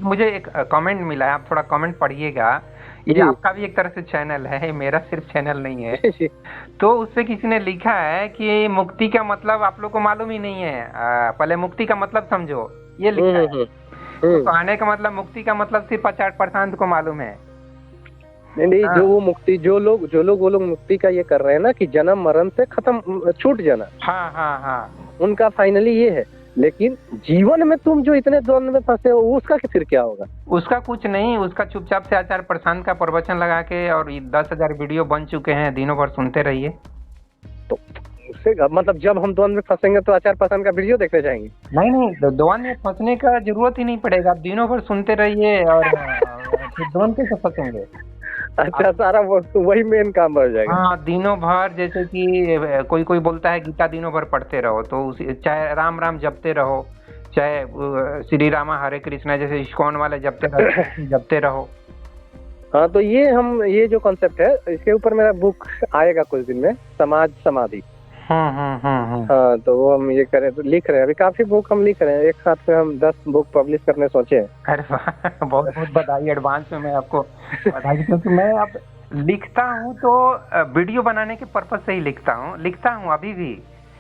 मुझे एक कमेंट मिला है, आप थोड़ा कमेंट पढ़िएगा। ये जी आपका भी एक तरह से चैनल है, मेरा सिर्फ चैनल नहीं है। जी। तो उसपे किसी ने लिखा है कि मुक्ति का मतलब आप लोग को मालूम ही नहीं है, पहले मुक्ति का मतलब समझो, ये लिखा है। हम्म। तो हम्म। कहने का मतलब मुक्ति का मतलब सिर्फ 50% को मालूम है। नहीं नहीं, जो हाँ वो मुक्ति, जो लोग वो लोग मुक्ति का ये कर रहे हैं ना कि जन्म मरण से खत्म, छूट जाना, हाँ हाँ हाँ। उनका फाइनली ये है। लेकिन जीवन में तुम जो इतने द्वंद में फंसे हो, उसका फिर क्या होगा? उसका कुछ नहीं, उसका चुपचाप से आचार प्रशांत का प्रवचन लगा के और 10,000 वीडियो बन चुके हैं, दिनों भर सुनते रहिए। तो उससे मतलब जब हम द्वंद में फंसेंगे तो आचार पसंद का वीडियो देखने जाएंगे? नहीं नहीं, द्वंद में फंसने का जरूरत ही नहीं पड़ेगा, आप दिनों भर सुनते रहिए और फिर द्वंद कैसे फंसेंगे अच्छा, आप। सारा वही मेन काम रह जाएगा। हाँ, दिनों भर जैसे कि कोई कोई बोलता है गीता दिनों भर पढ़ते रहो, तो उसी चाहे राम राम जपते रहो, चाहे श्री रामा हरे कृष्णा जैसे इस्कॉन वाले जपते रहते जपते रहो। हाँ, तो ये जो कॉन्सेप्ट है, इसके ऊपर मेरा बुक आएगा कुछ दिन में, समाज समाधि। हम्म। हाँ, तो वो हम ये करें तो लिख रहे हैं, अभी काफी बुक हम लिख रहे हैं, एक साथ में हम 10 बुक पब्लिश करने सोचे हैं। अरे वाह, बहुत बहुत बधाई एडवांस में, मैं आपको बधाई, क्योंकि मैं अब लिखता हूँ तो वीडियो बनाने के पर्पज से ही लिखता हूँ अभी भी,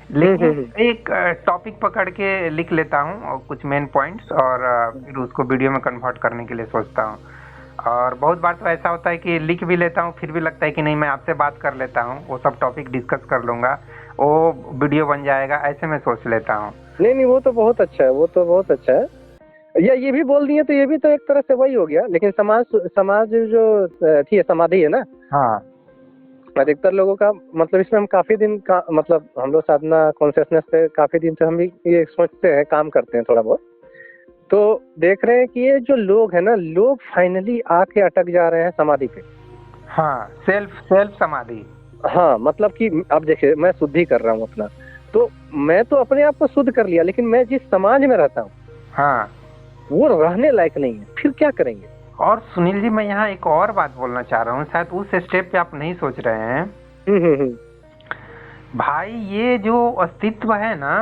लेकिन हम्म। एक टॉपिक पकड़ के लिख लेता हूँ और कुछ मेन पॉइंट्स, और फिर उसको वीडियो में कन्वर्ट करने के लिए सोचता हूँ। और बहुत बार तो ऐसा होता है कि लिख भी लेता हूँ, फिर भी लगता है कि नहीं, मैं आपसे बात कर लेता हूँ, वो सब टॉपिक डिस्कस कर लूंगा, वो वीडियो बन जाएगा, ऐसे मैं सोच लेता हूँ। नहीं नहीं, वो तो बहुत अच्छा है, वो तो बहुत अच्छा है। या ये भी बोल दिए तो ये भी तो एक तरह से वही हो गया, लेकिन समाज समाज जो थी समाधि है ना, हाँ अधिकतर लोगों का मतलब इसमें हम काफी दिन का मतलब हम लोग साधना कॉन्शियसनेस पे काफी दिन से हम भी ये सोचते हैं, काम करते हैं थोड़ा बहुत। तो देख रहे हैं कि ये जो लोग हैं ना, लोग फाइनली आके अटक जा रहे हैं समाधि पे। हाँ, सेल्फ सेल्फ समाधि। हाँ, मतलब कि अब देखिए, मैं शुद्धि कर रहा हूँ अपना, तो मैं तो अपने आप को शुद्ध कर लिया, लेकिन मैं जिस समाज में रहता हूँ हाँ, वो रहने लायक नहीं है, फिर क्या करेंगे? और सुनील जी, मैं यहाँ एक और बात बोलना चाह रहा हूँ, शायद उस स्टेप पे आप नहीं सोच रहे हैं। हम्म। भाई, ये जो अस्तित्व है ना,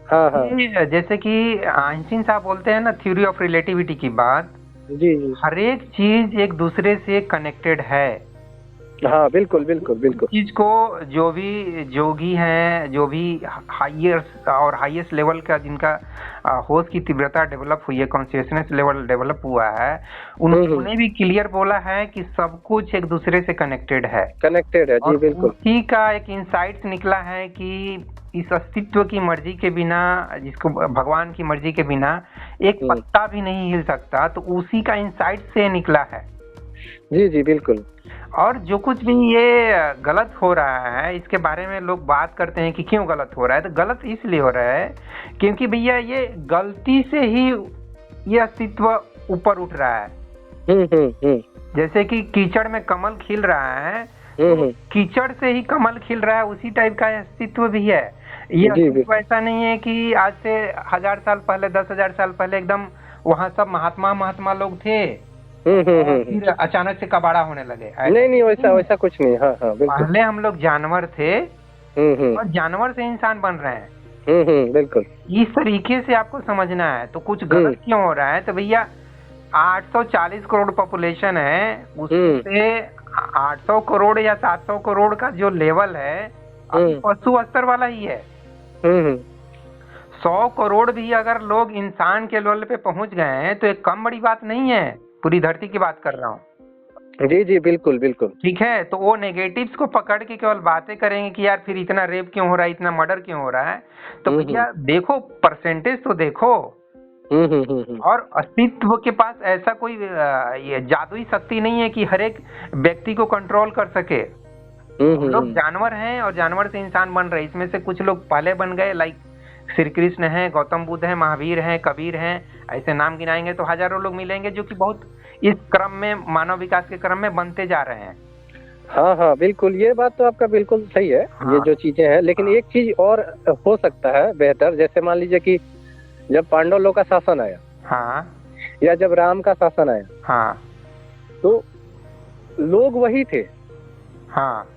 हाँ हाँ। ये जैसे कि आइंस्टीन साहब बोलते हैं ना, थ्योरी ऑफ रिलेटिविटी की बात, जी जी। हर एक चीज एक दूसरे से कनेक्टेड है। हाँ, बिल्कुल बिल्कुल इस बिल्कुल। चीज को जो भी जोगी हैं, जो भी हाईएस्ट और हाईएस्ट लेवल का जिनका होश की तीव्रता डेवलप हुई है, कॉन्शियसनेस लेवल डेवलप हुआ है, उन्होंने भी क्लियर बोला है कि सब कुछ एक दूसरे से कनेक्टेड है। कनेक्टेड है, जी और बिल्कुल। उसी का एक इंसाइट निकला है कि इस अस्तित्व की मर्जी के बिना, जिसको भगवान की मर्जी के बिना एक पत्ता भी नहीं हिल सकता, तो उसी का इंसाइट से निकला है। जी जी बिल्कुल। और जो कुछ भी ये गलत हो रहा है, इसके बारे में लोग बात करते हैं कि क्यों गलत हो रहा है, तो गलत इसलिए हो रहा है क्योंकि भैया ये गलती से ही ये अस्तित्व ऊपर उठ रहा है। हम्म। जैसे कि कीचड़ में कमल खिल रहा है, तो कीचड़ से ही कमल खिल रहा है, उसी टाइप का अस्तित्व भी है। ये जी अस्तित्व बिल्कुल। ऐसा नहीं है कि आज से 1,000 साल पहले, 10,000 साल पहले एकदम वहाँ सब महात्मा महात्मा लोग थे और हम्म। फिर अचानक से कबाड़ा होने लगे, ऐसा नहीं नहीं, कुछ वैसा नहीं है। वैसा कुछ नहीं, हाँ हाँ बिल्कुल। पहले हम लोग जानवर थे हम्म। और जानवर से इंसान बन रहे हैं। बिल्कुल। इस तरीके से आपको समझना है। तो कुछ गलत क्यों हो रहा है, तो भैया 840 करोड़ पॉपुलेशन है, उसमें से 800 करोड़ या 700 करोड़ का जो लेवल है अभी पशु स्तर वाला ही है। 100 करोड़ भी अगर लोग इंसान के लेवल पे पहुंच गए हैं तो एक कम बड़ी बात नहीं है, पूरी धरती की बात कर रहा हूँ। जी जी बिल्कुल बिल्कुल। ठीक है, तो वो नेगेटिव्स को पकड़ के केवल बातें करेंगे कि यार फिर इतना रेप क्यों हो रहा है, इतना मर्डर क्यों हो रहा है, तो भैया देखो, परसेंटेज तो देखो। और अस्तित्व के पास ऐसा कोई ये जादुई शक्ति नहीं है कि हर एक व्यक्ति को कंट्रोल कर सके। हम लोग जानवर हैं और जानवर से इंसान बन रहे हैं। इसमें से कुछ लोग पहले बन गए, लाइक श्री कृष्ण हैं, गौतम बुद्ध हैं, महावीर हैं, कबीर हैं, ऐसे नाम गिनाएंगे तो हजारों लोग मिलेंगे जो कि बहुत इस क्रम में, मानव विकास के क्रम में बनते जा रहे हैं। हाँ हाँ बिल्कुल, ये बात तो आपका बिल्कुल सही है। ये हाँ जो चीजें हैं, लेकिन एक चीज और हो सकता है बेहतर, जैसे मान लीजिए कि जब पांडव लोग का शासन आया हाँ या जब राम का शासन आया, हाँ तो लोग वही थे। हाँ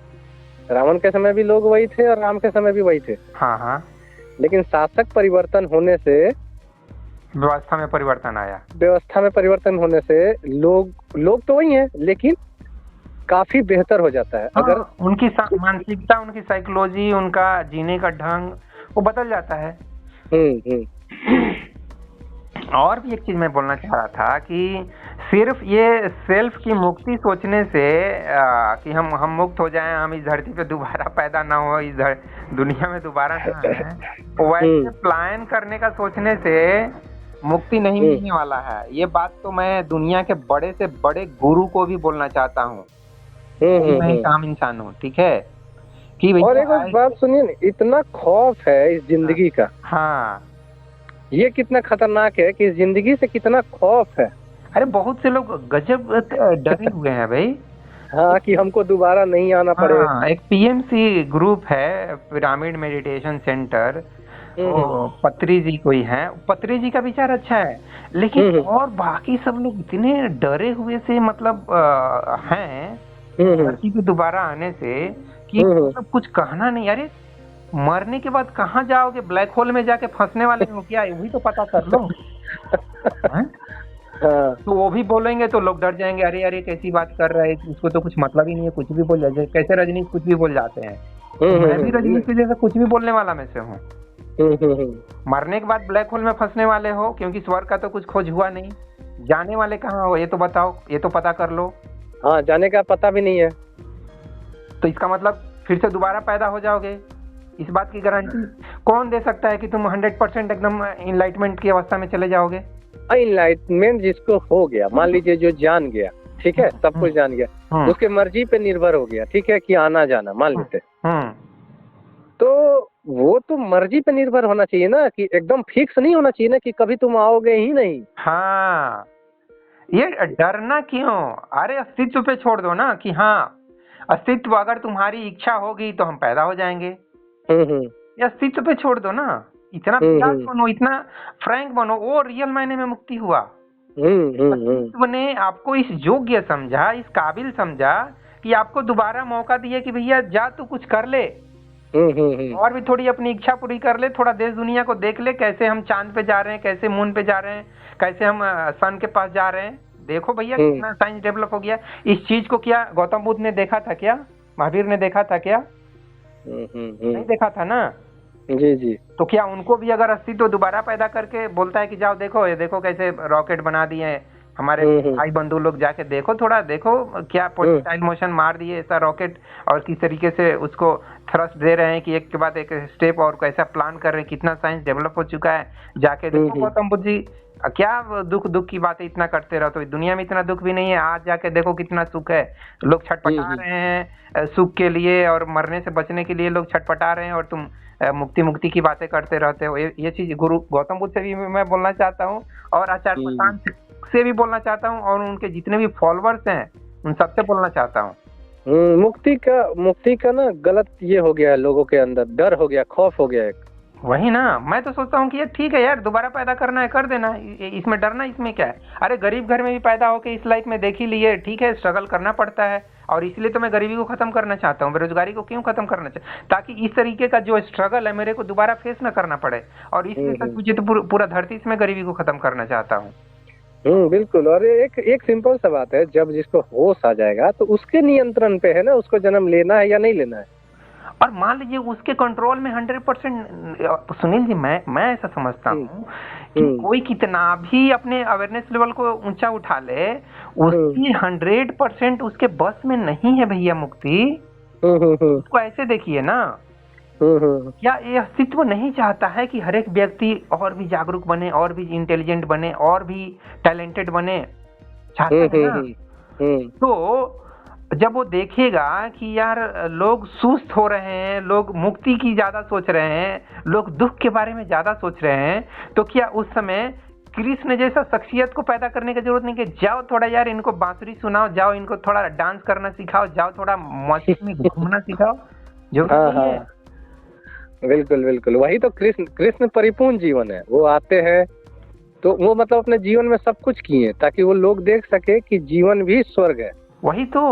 रावण के समय भी लोग वही थे और राम के समय भी वही थे, हाँ हाँ लेकिन शासक परिवर्तन होने से व्यवस्था में परिवर्तन आया। व्यवस्था में परिवर्तन होने से लोग तो वही हैं, लेकिन काफी बेहतर हो जाता है। हाँ, अगर उनकी मानसिकता, उनकी साइकोलॉजी, उनका जीने का ढंग वो बदल जाता है। और भी एक चीज मैं बोलना चाह रहा था कि सिर्फ ये सेल्फ की मुक्ति सोचने से कि हम मुक्त हो जाएं, हम इस धरती पे दोबारा पैदा ना हो, इस दुनिया में दोबारा ना आए, वैसे प्लान करने का सोचने से मुक्ति नहीं मिलने वाला है। ये बात तो मैं दुनिया के बड़े से बड़े गुरु को भी बोलना चाहता हूँ। मैं एक आम इंसान हूँ, ठीक है कि और एक बात सुनिए ना, इतना खौफ है इस जिंदगी का। हाँ, ये कितना खतरनाक है कि इस जिंदगी से कितना खौफ है। अरे बहुत से लोग गजब डरे हुए हैं भाई। हाँ, कि हमको दोबारा नहीं आना पड़े। हाँ, एक पीएमसी ग्रुप है, पिरामिड मेडिटेशन सेंटर, पत्री जी कोई है। पत्री जी का विचार अच्छा है, लेकिन और बाकी सब लोग इतने डरे हुए से मतलब हैं धरती पे दोबारा आने से कि मतलब कुछ कहना नहीं। अरे मरने के बाद कहाँ जाओगे? ब्लैक होल में जाके फंसने वाले हो क्या? वही तो पता कर लो। तो वो भी बोलेंगे तो लोग डर जाएंगे, अरे अरे कैसी बात कर रहा है, उसको तो कुछ मतलब ही नहीं है, कुछ भी बोल जाए। कैसे रजनीश कुछ भी बोल जाते हैं, मैं भी रजनीश के जैसा कुछ भी बोलने वाला में से हूँ। मरने के बाद ब्लैक होल में फंसने वाले हो, क्योंकि स्वर्ग का तो कुछ खोज हुआ नहीं। जाने वाले कहाँ हो ये तो बताओ, ये तो पता कर लो। हाँ, जाने का पता भी नहीं है, तो इसका मतलब फिर से दोबारा पैदा हो जाओगे। इस बात की गारंटी कौन दे सकता है कि तुम 100% एकदम इनलाइटमेंट की अवस्था में चले जाओगे? इनलाइटमेंट जिसको हो गया, मान लीजिए जो जान गया, ठीक है, सब कुछ जान गया, उसके मर्जी पे निर्भर हो गया, ठीक है, कि आना जाना मान लेते, तो वो तो मर्जी पे निर्भर होना चाहिए ना, कि एकदम फिक्स नहीं होना चाहिए ना कि कभी तुम आओगे ही नहीं। हाँ, ये डरना क्यों? अरे अस्तित्व पे छोड़ दो ना, कि हाँ अस्तित्व, अगर तुम्हारी इच्छा होगी तो हम पैदा हो जाएंगे। ये अस्तित्व पे छोड़ दो ना। इतना बिंदास बनो, इतना फ्रैंक बनो, वो रियल मायने में मुक्ति हुआ। अस्तित्व ने आपको इस योग्य समझा, इस काबिल समझा कि आपको दोबारा मौका दिया कि भैया जा तू कुछ कर ले, और भी थोड़ी अपनी इच्छा पूरी कर ले, थोड़ा देश दुनिया को देख ले, कैसे हम चांद पे जा रहे हैं, कैसे मून पे जा रहे हैं, कैसे हम सन के पास जा रहे हैं। देखो भैया कितना साइंस डेवलप हो गया। इस चीज को क्या गौतम बुद्ध ने देखा था? क्या महावीर ने देखा था? क्या नहीं देखा था ना। जी जी। तो क्या उनको भी अगर अस्तित्व दोबारा पैदा करके बोलता है कि जाओ देखो, ये देखो कैसे रॉकेट बना दिए हैं हमारे भाई बंधु लोग, जाके देखो, थोड़ा देखो क्या प्रोजेक्टाइल मोशन मार दिए ऐसा रॉकेट, और किस तरीके से उसको थ्रस्ट दे रहे हैं कि एक के बाद एक स्टेप, और कैसा प्लान कर रहे हैं, कितना साइंस डेवलप हो चुका है, जाके देखो। गौतम बुद्ध जी क्या दुख की बातें इतना करते रहो, तो दुनिया में इतना दुख भी नहीं है, आज जाके देखो कितना सुख है। लोग छटपटा रहे हैं सुख के लिए, और मरने से बचने के लिए लोग छटपटा रहे हैं, और तुम मुक्ति की बातें करते रहते हो। ये चीज गुरु गौतम बुद्ध से भी मैं बोलना चाहता हूँ, और आचार्य प्रशांत से भी बोलना चाहता हूँ, और उनके जितने भी फॉलोअर्स हैं उन सबसे बोलना चाहता हूँ। मुक्ति का ना गलत ये हो गया है, लोगों के अंदर डर हो गया, खौफ हो गया है। वही ना, मैं तो सोचता हूँ कि यार ठीक है यार, दोबारा पैदा करना है कर देना, इसमें डरना इसमें क्या है? अरे गरीब घर में भी पैदा होके इस लाइफ में देख ही लिए, ठीक है, स्ट्रगल करना पड़ता है, और इसलिए तो मैं गरीबी को खत्म करना चाहता हूँ, बेरोजगारी को क्यों खत्म करना चाहता, ताकि इस तरीके का जो स्ट्रगल है मेरे को दोबारा फेस न करना पड़े। और इसलिए सच मुझे तो पूरा धरती से मैं गरीबी को खत्म करना चाहता हूँ। बिल्कुल। और एक सिंपल सा बात है, जब जिसको होश आ जाएगा तो उसके नियंत्रण पे है ना, उसको जन्म लेना है या नहीं लेना है। और मान लीजिए उसके कंट्रोल में 100%। सुनील जी, मैं ऐसा समझता हूँ कि कोई कितना भी अपने अवेयरनेस लेवल को ऊंचा उठा ले, उसकी 100% उसके बस में नहीं है भैया मुक्ति। उसको ऐसे देखिए ना, क्या ये अस्तित्व नहीं चाहता है कि हर एक व्यक्ति और भी जागरूक बने, और भी इंटेलिजेंट बने, और भी टैलेंटेड बने? चाहता है ना। तो जब वो देखेगा कि यार लोग सुस्त हो रहे हैं, लोग मुक्ति की ज्यादा सोच रहे हैं, लोग दुख के बारे में ज्यादा सोच रहे हैं, तो क्या उस समय कृष्ण जैसा शख्सियत को पैदा करने की जरूरत नहीं कि जाओ थोड़ा यार इनको बांसुरी सुनाओ, जाओ इनको थोड़ा डांस करना सिखाओ, जाओ थोड़ा मस्ती में घूमना सिखाओ? जो बिल्कुल वही तो कृष्ण परिपूर्ण जीवन है। वो आते हैं तो वो मतलब अपने जीवन में सब कुछ किए ताकि वो लोग देख सके कि जीवन भी स्वर्ग है। वही तो